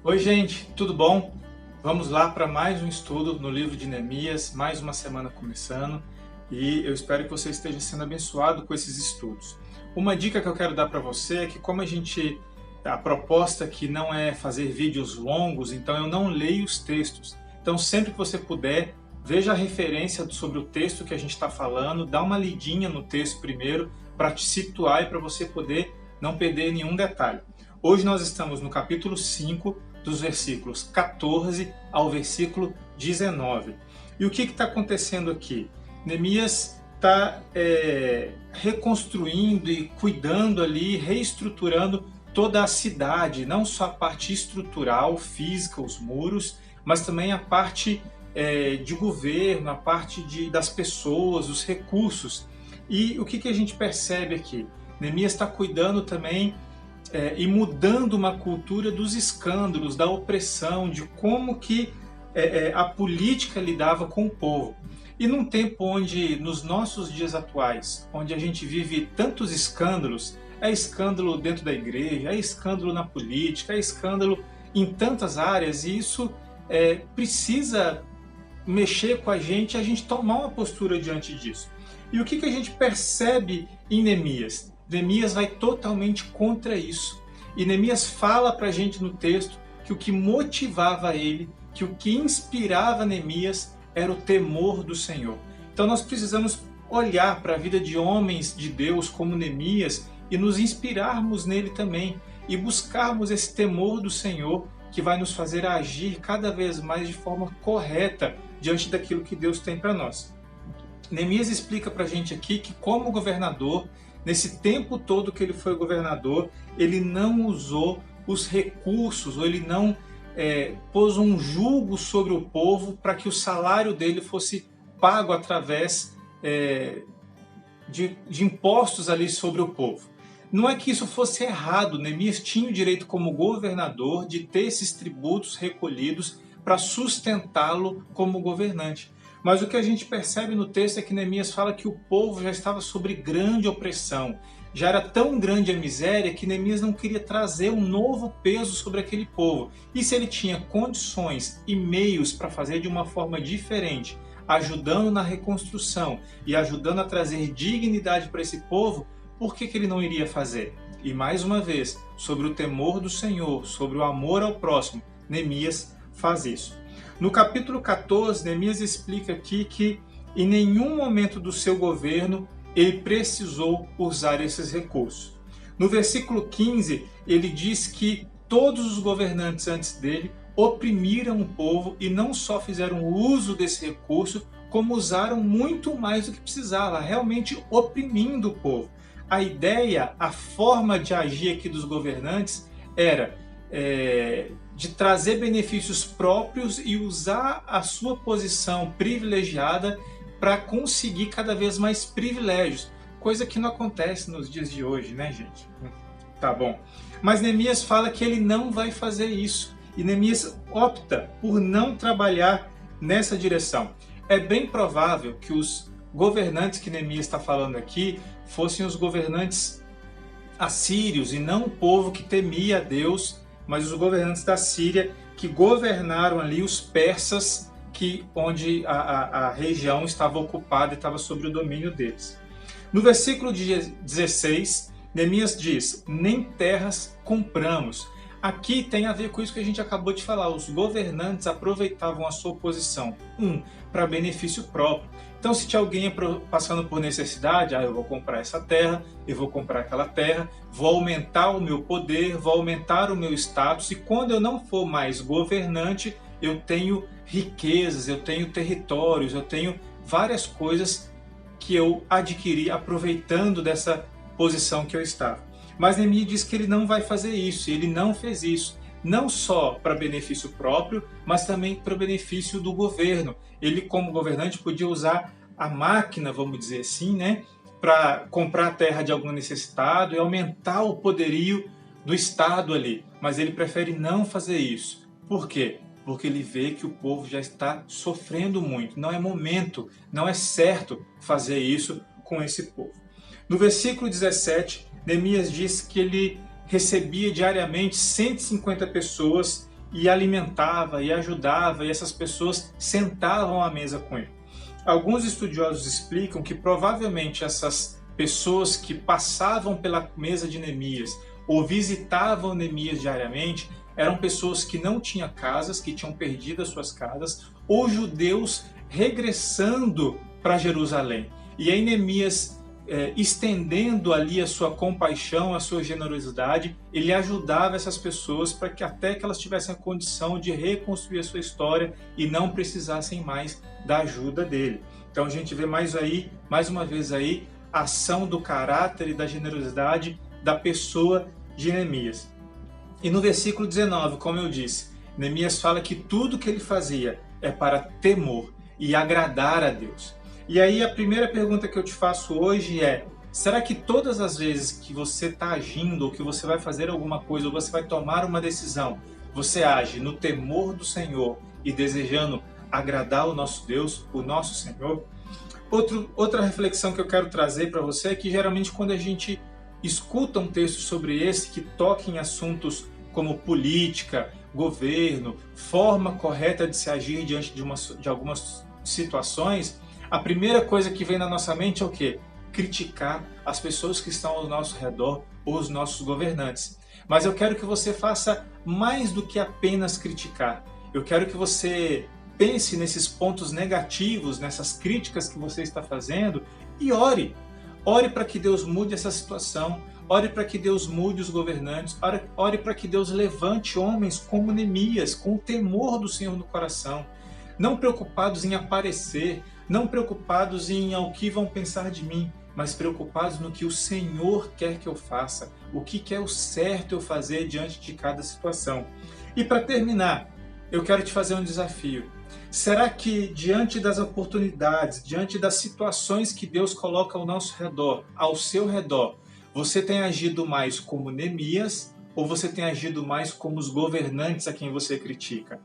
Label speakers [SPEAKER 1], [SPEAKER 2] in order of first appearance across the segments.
[SPEAKER 1] Oi, gente, tudo bom? Vamos lá para mais um estudo no livro de Neemias, mais uma semana começando e eu espero que você esteja sendo abençoado com esses estudos. Uma dica que eu quero dar para você é que, como a proposta aqui não é fazer vídeos longos, então eu não leio os textos. Então, sempre que você puder, veja a referência sobre o texto que a gente está falando, dá uma lidinha no texto primeiro para te situar e para você poder não perder nenhum detalhe. Hoje nós estamos no capítulo 5, dos versículos 14 ao versículo 19. E o que está acontecendo aqui? Neemias está reconstruindo e cuidando ali, reestruturando toda a cidade, não só a parte estrutural, física, os muros, mas também a parte de governo, a parte das pessoas, os recursos. E o que a gente percebe aqui? Neemias está cuidando também e mudando uma cultura dos escândalos, da opressão, de como que a política lidava com o povo. E num tempo onde, nos nossos dias atuais, onde a gente vive tantos escândalos, é escândalo dentro da igreja, é escândalo na política, é escândalo em tantas áreas, e isso precisa mexer com a gente tomar uma postura diante disso. E o que a gente percebe em Neemias? Neemias vai totalmente contra isso. E Neemias fala para a gente no texto que o que motivava ele, que o que inspirava Neemias era o temor do Senhor. Então nós precisamos olhar para a vida de homens de Deus como Neemias e nos inspirarmos nele também e buscarmos esse temor do Senhor que vai nos fazer agir cada vez mais de forma correta diante daquilo que Deus tem para nós. Neemias explica para a gente aqui que, como governador, nesse tempo todo que ele foi governador, ele não usou os recursos, ou ele não pôs um jugo sobre o povo para que o salário dele fosse pago através de impostos ali sobre o povo. Não é que isso fosse errado, Neemias tinha o direito como governador de ter esses tributos recolhidos para sustentá-lo como governante. Mas o que a gente percebe no texto é que Neemias fala que o povo já estava sob grande opressão. Já era tão grande a miséria que Neemias não queria trazer um novo peso sobre aquele povo. E se ele tinha condições e meios para fazer de uma forma diferente, ajudando na reconstrução e ajudando a trazer dignidade para esse povo, por que ele não iria fazer? E mais uma vez, sobre o temor do Senhor, sobre o amor ao próximo, Neemias faz isso. No capítulo 14, Neemias explica aqui que em nenhum momento do seu governo ele precisou usar esses recursos. No versículo 15, ele diz que todos os governantes antes dele oprimiram o povo e não só fizeram uso desse recurso, como usaram muito mais do que precisava, realmente oprimindo o povo. A ideia, a forma de agir aqui dos governantes era de trazer benefícios próprios e usar a sua posição privilegiada para conseguir cada vez mais privilégios, coisa que não acontece nos dias de hoje, né, gente? Tá bom. Mas Neemias fala que ele não vai fazer isso, e Neemias opta por não trabalhar nessa direção. É bem provável que os governantes que Neemias está falando aqui fossem os governantes assírios e não o povo que temia a Deus, mas os governantes da Síria que governaram ali os persas, onde a região estava ocupada e estava sob o domínio deles. No versículo 16, Neemias diz: nem terras compramos. Aqui tem a ver com isso que a gente acabou de falar. Os governantes aproveitavam a sua posição, para benefício próprio. Então, se tinha alguém passando por necessidade, eu vou comprar essa terra, eu vou comprar aquela terra, vou aumentar o meu poder, vou aumentar o meu status, e quando eu não for mais governante, eu tenho riquezas, eu tenho territórios, eu tenho várias coisas que eu adquiri aproveitando dessa posição que eu estava. Mas Neemias diz que ele não vai fazer isso, e ele não fez isso. Não só para benefício próprio, mas também para benefício do governo. Ele, como governante, podia usar a máquina, vamos dizer assim, né, para comprar a terra de algum necessitado e aumentar o poderio do Estado ali. Mas ele prefere não fazer isso. Por quê? Porque ele vê que o povo já está sofrendo muito. Não é momento, não é certo fazer isso com esse povo. No versículo 17, Neemias diz que ele recebia diariamente 150 pessoas e alimentava e ajudava, e essas pessoas sentavam à mesa com ele. Alguns estudiosos explicam que provavelmente essas pessoas que passavam pela mesa de Neemias ou visitavam Neemias diariamente eram pessoas que não tinham casas, que tinham perdido as suas casas, ou judeus regressando para Jerusalém. E aí Neemias, estendendo ali a sua compaixão, a sua generosidade, ele ajudava essas pessoas para que até que elas tivessem a condição de reconstruir a sua história e não precisassem mais da ajuda dele. Então a gente vê mais uma vez aí, a ação do caráter e da generosidade da pessoa de Neemias. E no versículo 19, como eu disse, Neemias fala que tudo que ele fazia é para temor e agradar a Deus. E aí a primeira pergunta que eu te faço hoje é: será que todas as vezes que você está agindo, ou que você vai fazer alguma coisa, ou você vai tomar uma decisão, você age no temor do Senhor e desejando agradar o nosso Deus, o nosso Senhor? Outra reflexão que eu quero trazer para você é que geralmente quando a gente escuta um texto sobre esse que toca em assuntos como política, governo, forma correta de se agir diante de algumas situações, a primeira coisa que vem na nossa mente é o quê? Criticar as pessoas que estão ao nosso redor ou os nossos governantes. Mas eu quero que você faça mais do que apenas criticar. Eu quero que você pense nesses pontos negativos, nessas críticas que você está fazendo e ore. Ore para que Deus mude essa situação. Ore para que Deus mude os governantes. Ore para que Deus levante homens como Neemias, com o temor do Senhor no coração. Não preocupados em aparecer, não preocupados em o que vão pensar de mim, mas preocupados no que o Senhor quer que eu faça, o que é o certo eu fazer diante de cada situação. E para terminar, eu quero te fazer um desafio. Será que diante das oportunidades, diante das situações que Deus coloca ao nosso redor, ao seu redor, você tem agido mais como Neemias ou você tem agido mais como os governantes a quem você critica?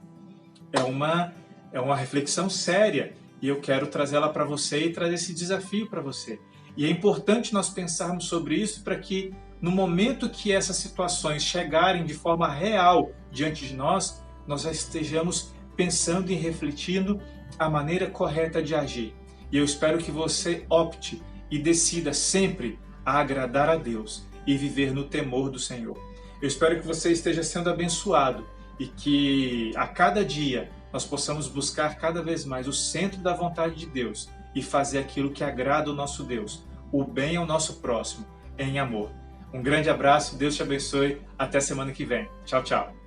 [SPEAKER 1] É uma reflexão séria e eu quero trazê-la para você e trazer esse desafio para você. E é importante nós pensarmos sobre isso para que no momento que essas situações chegarem de forma real diante de nós já estejamos pensando e refletindo a maneira correta de agir. E eu espero que você opte e decida sempre a agradar a Deus e viver no temor do Senhor. Eu espero que você esteja sendo abençoado e que a cada dia nós possamos buscar cada vez mais o centro da vontade de Deus e fazer aquilo que agrada o nosso Deus, o bem ao nosso próximo, em amor. Um grande abraço, Deus te abençoe, até semana que vem. Tchau, tchau.